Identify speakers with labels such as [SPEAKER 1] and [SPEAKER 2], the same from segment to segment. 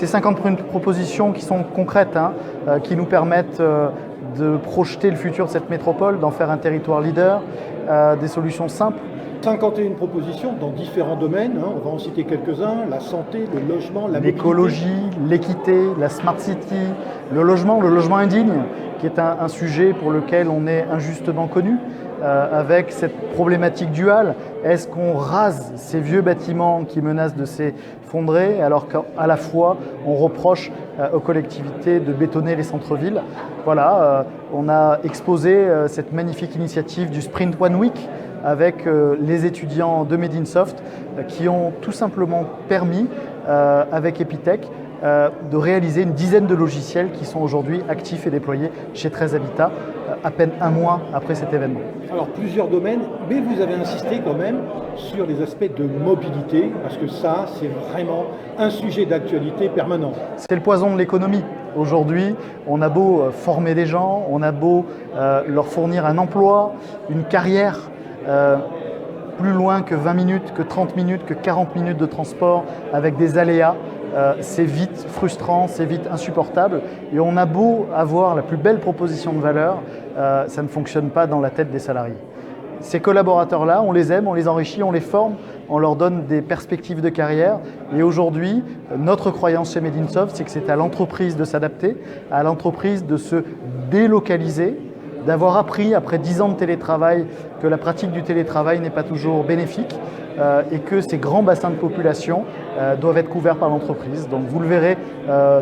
[SPEAKER 1] Ces 50 propositions qui sont concrètes, qui nous permettent de projeter le futur de cette métropole, d'en faire un territoire leader, des solutions simples.
[SPEAKER 2] 51 propositions dans différents domaines, on va en citer quelques-uns, la santé, le logement, la mobilité.
[SPEAKER 1] L'écologie, l'équité, la smart city, le logement indigne, qui est un sujet pour lequel on est injustement connu, avec cette problématique duale. Est-ce qu'on rase ces vieux bâtiments qui menacent de s'effondrer, alors qu'à la fois on reproche aux collectivités de bétonner les centres-villes? Voilà, on a exposé cette magnifique initiative du Sprint One Week, avec les étudiants de Made in Soft qui ont tout simplement permis, avec Epitech, de réaliser une dizaine de logiciels qui sont aujourd'hui actifs et déployés chez 13 Habitat, à peine un mois après cet événement.
[SPEAKER 2] Alors plusieurs domaines, mais vous avez insisté quand même sur les aspects de mobilité, parce que ça, c'est vraiment un sujet d'actualité permanent.
[SPEAKER 1] C'est le poison de l'économie. Aujourd'hui, on a beau former des gens, on a beau leur fournir un emploi, une carrière, plus loin que 20 minutes, que 30 minutes, que 40 minutes de transport avec des aléas, c'est vite frustrant, c'est vite insupportable. Et on a beau avoir la plus belle proposition de valeur, ça ne fonctionne pas dans la tête des salariés. Ces collaborateurs-là, on les aime, on les enrichit, on les forme, on leur donne des perspectives de carrière. Et aujourd'hui, notre croyance chez Made in Soft, c'est que c'est à l'entreprise de s'adapter, à l'entreprise de se délocaliser, d'avoir appris après 10 ans de télétravail que la pratique du télétravail n'est pas toujours bénéfique et que ces grands bassins de population doivent être couverts par l'entreprise. Donc vous le verrez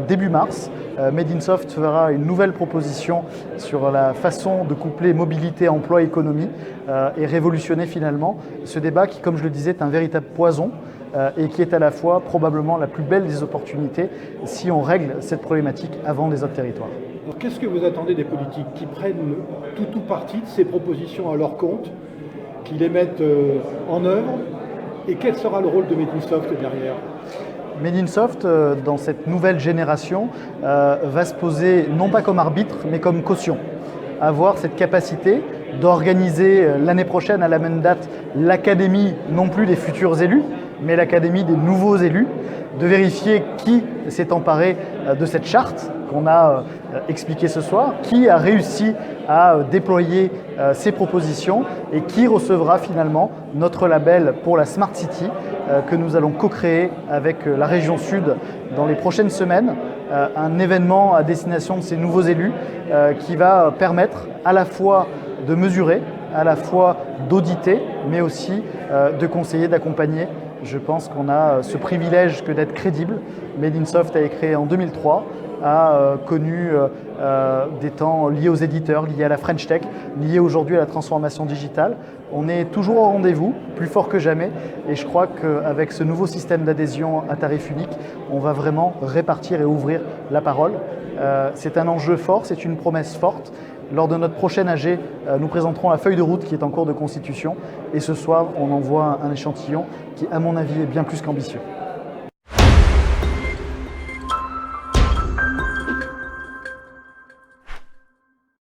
[SPEAKER 1] début mars, Made in Soft fera une nouvelle proposition sur la façon de coupler mobilité, emploi, économie et révolutionner finalement ce débat qui, comme je le disais, est un véritable poison et qui est à la fois probablement la plus belle des opportunités si on règle cette problématique avant les autres territoires.
[SPEAKER 2] Alors, qu'est-ce que vous attendez des politiques qui prennent tout ou partie de ces propositions à leur compte, qui les mettent en œuvre, et quel sera le rôle de Made in Soft derrière ?
[SPEAKER 1] Made in Soft, dans cette nouvelle génération, va se poser non pas comme arbitre, mais comme caution. Avoir cette capacité d'organiser l'année prochaine à la même date l'académie, non plus des futurs élus, mais l'académie des nouveaux élus, de vérifier qui s'est emparé de cette charte qu'on a expliquée ce soir, qui a réussi à déployer ces propositions et qui recevra finalement notre label pour la Smart City que nous allons co-créer avec la région Sud dans les prochaines semaines. Un événement à destination de ces nouveaux élus qui va permettre à la fois de mesurer, à la fois d'auditer, mais aussi de conseiller, d'accompagner. Je pense qu'on a ce privilège que d'être crédible. Made in Soft a été créé en 2003, a connu des temps liés aux éditeurs, liés à la French Tech, liés aujourd'hui à la transformation digitale. On est toujours au rendez-vous, plus fort que jamais, et je crois qu'avec ce nouveau système d'adhésion à tarif unique, on va vraiment répartir et ouvrir la parole. C'est un enjeu fort, c'est une promesse forte. Lors de notre prochaine AG, nous présenterons la feuille de route qui est en cours de constitution, et ce soir, on envoie un échantillon qui, à mon avis, est bien plus qu'ambitieux.